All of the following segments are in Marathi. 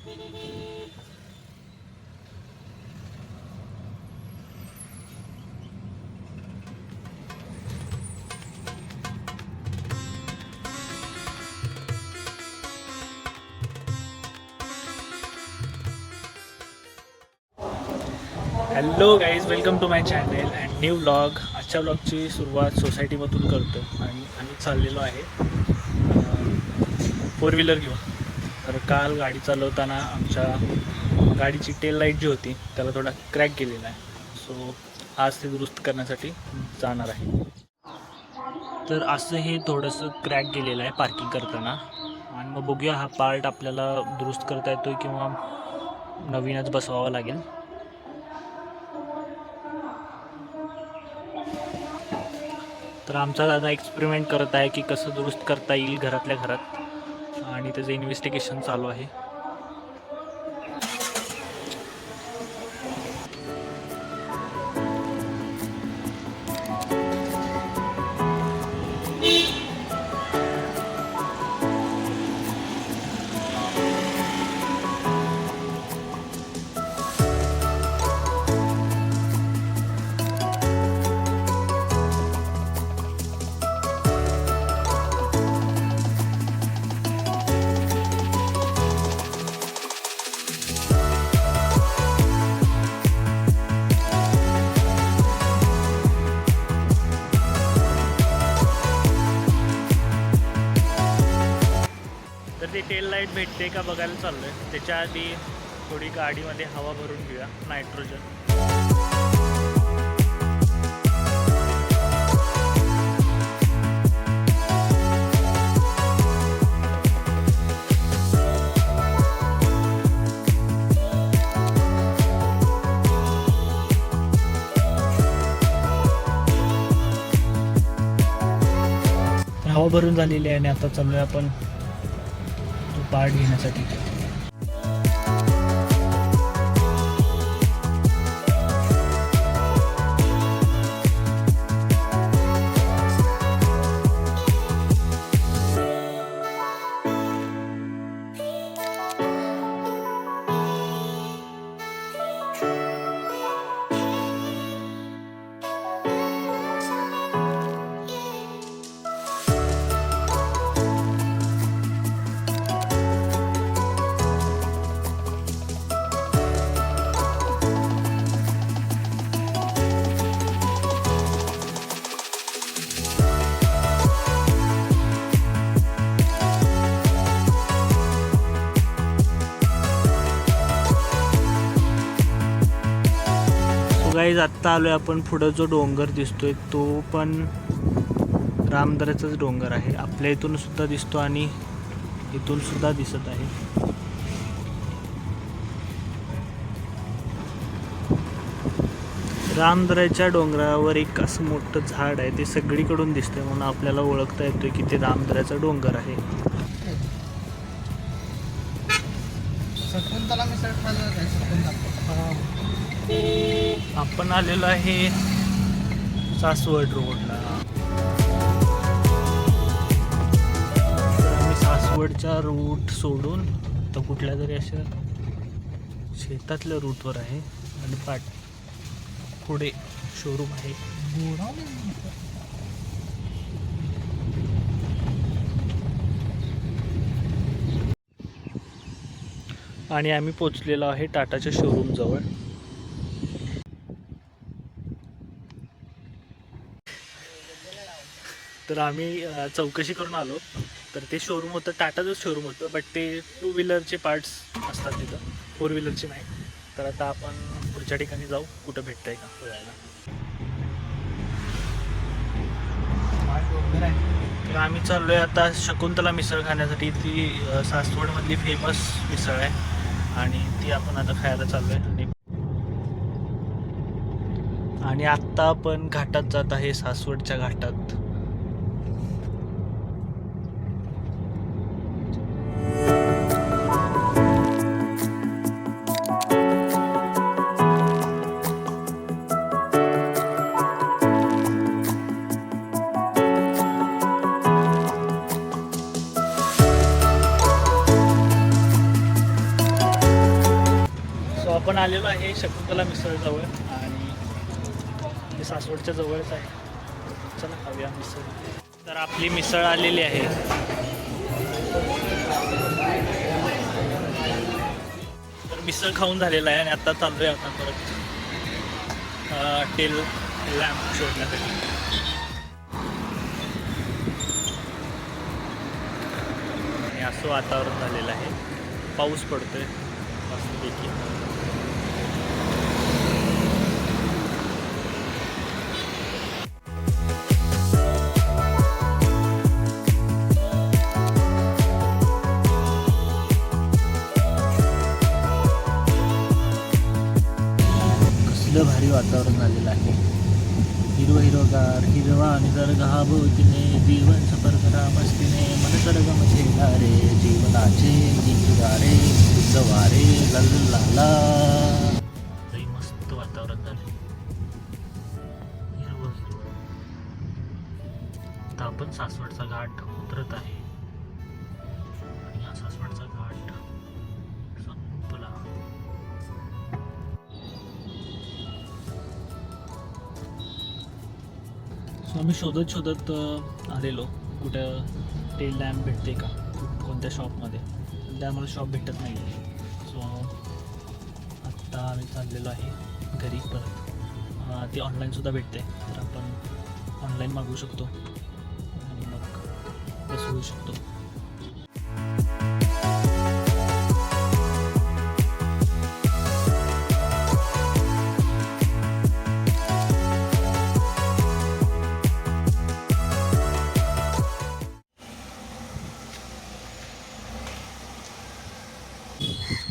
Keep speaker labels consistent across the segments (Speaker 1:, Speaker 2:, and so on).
Speaker 1: Hello guys, welcome to my channel and new vlog. आजच्या व्लॉगची सुरुवात सोसायटीमधून करतो आणि आम्ही चाललेलो आहे 4 व्हीलर घेऊन. तर काल गाडी चालवताना आमच्या गाडीची टेल लाईट जी होती त्याला थोडा क्रॅक गेलेला आहे. सो आज ते दुरुस्त करण्यासाठी जाणार आहे. तर असं हे थोडंसं क्रॅक गेलेलं आहे पार्किंग करताना, आणि मग बघूया हा पार्ट आपल्याला दुरुस्त करता येतो किंवा नवीनच बसवावा लागेल. तर आमचा दादा एक्सपेरिमेंट करत आहे की कसं दुरुस्त करता येईल घरातल्या घरात, आणि त्याचं इन्व्हेस्टिगेशन चालू आहे. तर ते टेल लाईट भेटते का बघायला चाललो आहे. त्याच्या आधी थोडी गाडीमध्ये हवा भरून घेऊया, नायट्रोजन. हवा भरून झालेली आहे आणि आता चाललोय आपण तो पार्ट घेण्यासाठी. गाईज, आत्ता आलोय आपण. पुढं जो डोंगर दिसतोय तो पण रामदऱ्याचाच डोंगर आहे. आपल्या इथून सुद्धा दिसतो आणि इथून सुद्धा दिसत आहे. रामदऱ्याच्या डोंगरावर एक असं मोठं झाड आहे, ते सगळीकडून दिसतंय म्हणून आपल्याला ओळखता येतोय की ते रामदऱ्याचा डोंगर आहे. आपण आलेलो आहे सासवड रोडला. तर आम्ही सासवडचा रूट सोडून तर कुठल्या तरी अशा शेतातल्या रूटवर आहे आणि पुढे शोरूम आहे. आणि आम्ही पोचलेलो आहे टाटाच्या शोरूम जवळ. तर आम्ही चौकशी करून आलो. तर ते शोरूम होतं, टाटाचंच शोरूम होतं, बट ते 2 व्हीलरचे पार्ट्स असतात तिथं, 4 व्हीलरचे नाही. तर आता आपण पुढच्या ठिकाणी जाऊ, कुठं भेटतंय का बघायला. तर आम्ही चाललो आहे आता शकुंतला मिसळ खाण्यासाठी. ती सासवडमधली फेमस मिसळ आहे आणि ती आपण आता खायला चाललो आहे. आणि आत्ता आपण घाटात जात आहे, सासवडच्या घाटात. आपण आलेलो आहे शकुंतला मिसळजवळ आणि हे सासवडच्या जवळच आहे. चला खाऊया मिसळ. तर आपली मिसळ आलेली आहे. तर मिसळ खाऊन झालेला आहे आणि आता चाललोय आता परत टेल लॅम्प शोधण्यासाठी. आणि असं वातावरण झालेलं आहे. पाऊस पडतोय मस्तपैकी. कसलं भारी वातावरण झालेलं आहे. हिरवगार हिरवा निसर्ग हा भोवतीने जीवन सफर करा मस्तीने मन सरगम झेला रे जीवनाचे गीतगारे वारे लल्लाला. लई मस्त वातावरण झाले. हिरवं हिरवं. आता आपण सासवडचा घाट उतरत आहे आणि हा सासवडचा घाट संपला. सो आम्ही शोधत आलेलो कुठं टेल लॅम्प भेटते का कोणत्या शॉपमध्ये. सध्या आम्हाला शॉप भेटत नाही आहे. सो आत्ता आम्ही चाललेलो आहे घरी परत. ती ऑनलाईनसुद्धा भेटते तर आपण ऑनलाईन मागवू शकतो आणि मग बसवू शकतो.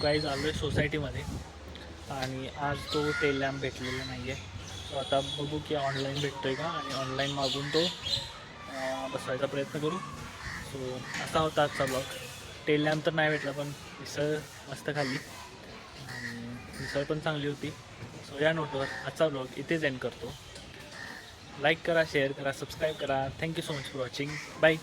Speaker 1: काही झालो आहे सोसायटीमध्ये आणि आज तो टेल लॅम्प भेटलेला नाही आहे. सो आता बघू की ऑनलाईन भेटतो आहे का आणि ऑनलाईन मागून तो बसवायचा प्रयत्न करू. सो असा होता आजचा ब्लॉग. टेल लॅम्प तर नाही भेटला पण मिसळ मस्त खाल्ली आणि मिसळ पण चांगली होती. सो या नोटवर आजचा ब्लॉग इथेच एंड करतो. लाईक करा, शेअर करा, सबस्क्राईब करा. Thank you so much for watching. Bye.